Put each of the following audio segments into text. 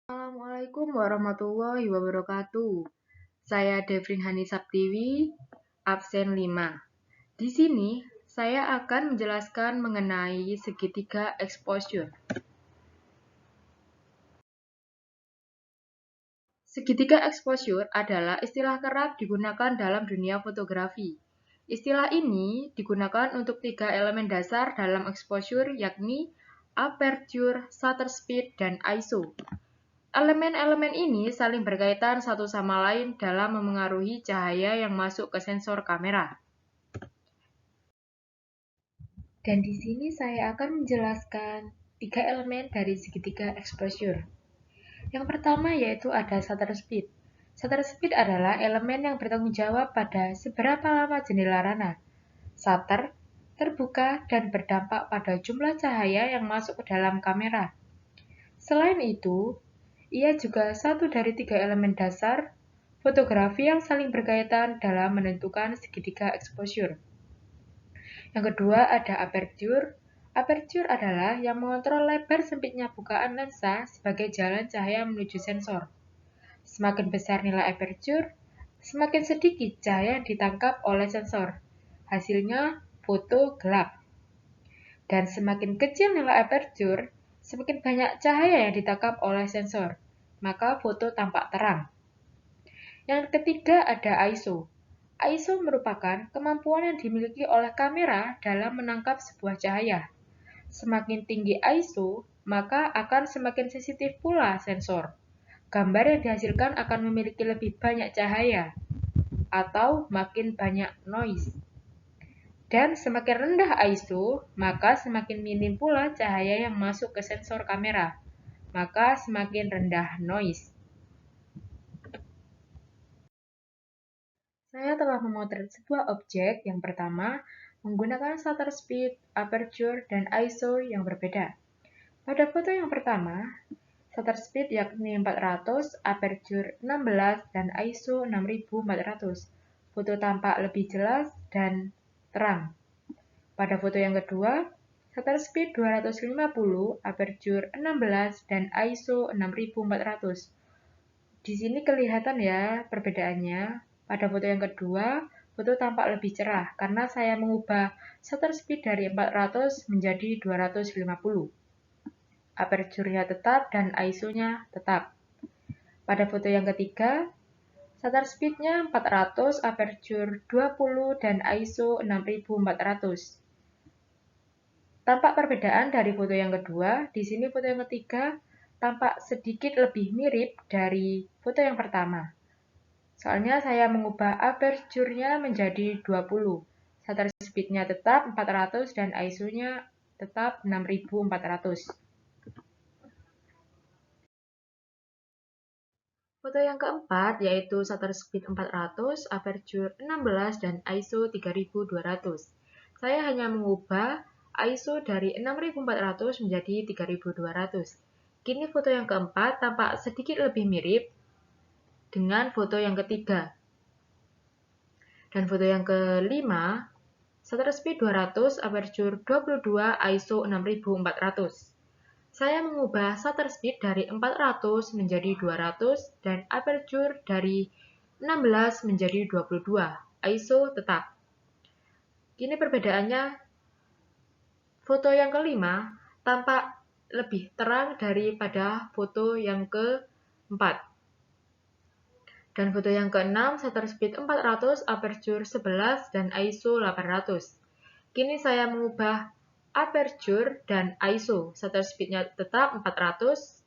Assalamualaikum warahmatullahi wabarakatuh. Saya Devrin Hani Saptiwi, absen 5. Di sini, saya akan menjelaskan mengenai segitiga exposure. Segitiga exposure adalah istilah kerap digunakan dalam dunia fotografi. Istilah ini digunakan untuk 3 elemen dasar dalam exposure, yakni aperture, shutter speed, dan ISO. Elemen-elemen ini saling berkaitan satu sama lain dalam memengaruhi cahaya yang masuk ke sensor kamera. Dan di sini saya akan menjelaskan 3 elemen dari segitiga exposure. Yang pertama yaitu ada shutter speed. Shutter speed adalah elemen yang bertanggung jawab pada seberapa lama jendela rana shutter terbuka dan berdampak pada jumlah cahaya yang masuk ke dalam kamera. Selain itu, ia juga satu dari 3 elemen dasar fotografi yang saling berkaitan dalam menentukan segitiga exposure. Yang kedua ada aperture. Aperture adalah yang mengontrol lebar sempitnya bukaan lensa sebagai jalan cahaya menuju sensor. Semakin besar nilai aperture, semakin sedikit cahaya yang ditangkap oleh sensor. Hasilnya foto gelap. Dan semakin kecil nilai aperture, semakin banyak cahaya yang ditangkap oleh sensor, maka foto tampak terang. Yang ketiga ada ISO. ISO merupakan kemampuan yang dimiliki oleh kamera dalam menangkap sebuah cahaya. Semakin tinggi ISO, maka akan semakin sensitif pula sensor. Gambar yang dihasilkan akan memiliki lebih banyak cahaya atau makin banyak noise. Dan semakin rendah ISO, maka semakin minim pula cahaya yang masuk ke sensor kamera, maka semakin rendah noise. Saya telah memotret sebuah objek yang pertama menggunakan shutter speed, aperture, dan ISO yang berbeda. Pada foto yang pertama, shutter speed yakni 400, aperture 16, dan ISO 6400. Foto tampak lebih jelas dan terang. Pada foto yang kedua, shutter speed 250, aperture 16, dan ISO 6400. Di sini kelihatan ya perbedaannya. Pada foto yang kedua, foto tampak lebih cerah karena saya mengubah shutter speed dari 400 menjadi 250. Aperture-nya tetap dan ISO-nya tetap. Pada foto yang ketiga, shutter speed-nya 400, aperture 20, dan ISO 6400. Tampak perbedaan dari foto yang kedua. Di sini foto yang ketiga tampak sedikit lebih mirip dari foto yang pertama. Soalnya saya mengubah aperture-nya menjadi 20. Shutter speed-nya tetap 400 dan ISO-nya tetap 6400. Foto yang keempat yaitu shutter speed 400, aperture 16, dan ISO 3200. Saya hanya mengubah ISO dari 6400 menjadi 3200. Kini foto yang keempat tampak sedikit lebih mirip dengan foto yang ketiga. Dan foto yang kelima, shutter speed 200, aperture 22, ISO 6400. Saya mengubah shutter speed dari 400 menjadi 200 dan aperture dari 16 menjadi 22. ISO tetap. Kini perbedaannya, foto yang kelima tampak lebih terang daripada foto yang keempat. Dan foto yang keenam, shutter speed 400, aperture 11, dan ISO 800. Kini saya mengubah aperture dan ISO. Shutter speed-nya tetap 400.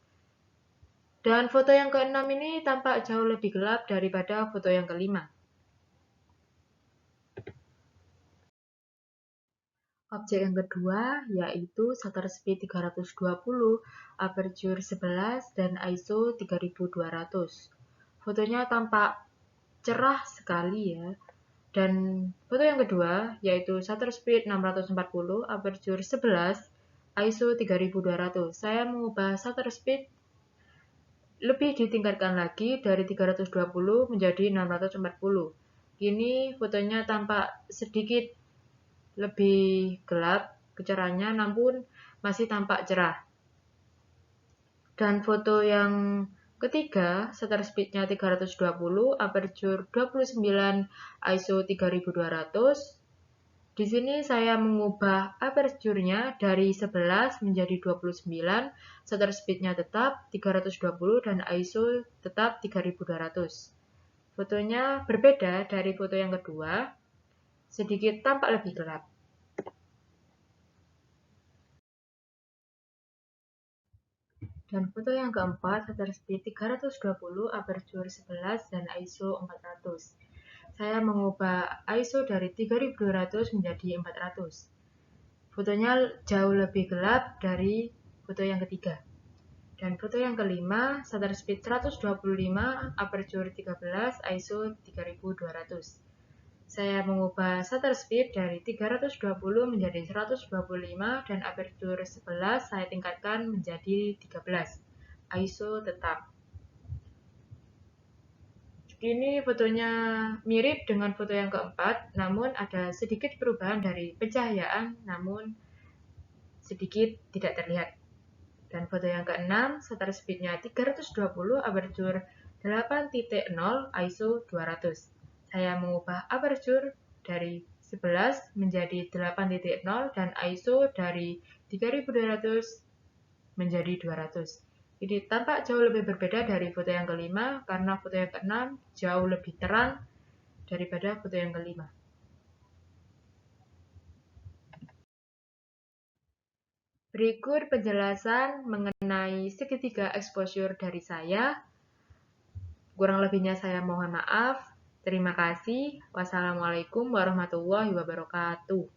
Dan foto yang keenam ini tampak jauh lebih gelap daripada foto yang kelima. Objek yang kedua yaitu shutter speed 320, aperture 11, dan ISO 3200. Fotonya tampak cerah sekali ya. Dan foto yang kedua yaitu shutter speed 640, aperture 11, ISO 3200. Saya mengubah shutter speed lebih ditingkatkan lagi dari 320 menjadi 640. Kini fotonya tampak sedikit lebih gelap kecerahannya, namun masih tampak cerah. Dan foto yang ketiga, shutter speed-nya 320, aperture 29, ISO 3200. Di sini saya mengubah aperture-nya dari 11 menjadi 29, shutter speed-nya tetap 320 dan ISO tetap 3200. Fotonya berbeda dari foto yang kedua, sedikit tampak lebih gelap. Dan foto yang keempat, shutter speed 320, aperture 11, dan ISO 400. Saya mengubah ISO dari 3200 menjadi 400. Fotonya jauh lebih gelap dari foto yang ketiga. Dan foto yang kelima, shutter speed 125, aperture 13, ISO 3200. Saya mengubah shutter speed dari 320 menjadi 125 dan aperture 11 saya tingkatkan menjadi 13. ISO tetap. Ini fotonya mirip dengan foto yang keempat, namun ada sedikit perubahan dari pencahayaan, namun sedikit tidak terlihat. Dan foto yang keenam, shutter speed-nya 320, aperture 8.0, ISO 200. Saya mengubah aperture dari 11 menjadi 8.0 dan ISO dari 3200 menjadi 200. Ini tampak jauh lebih berbeda dari foto yang kelima karena foto yang keenam jauh lebih terang daripada foto yang kelima. Berikut penjelasan mengenai segitiga exposure dari saya. Kurang lebihnya saya mohon maaf. Terima kasih. Wassalamualaikum warahmatullahi wabarakatuh.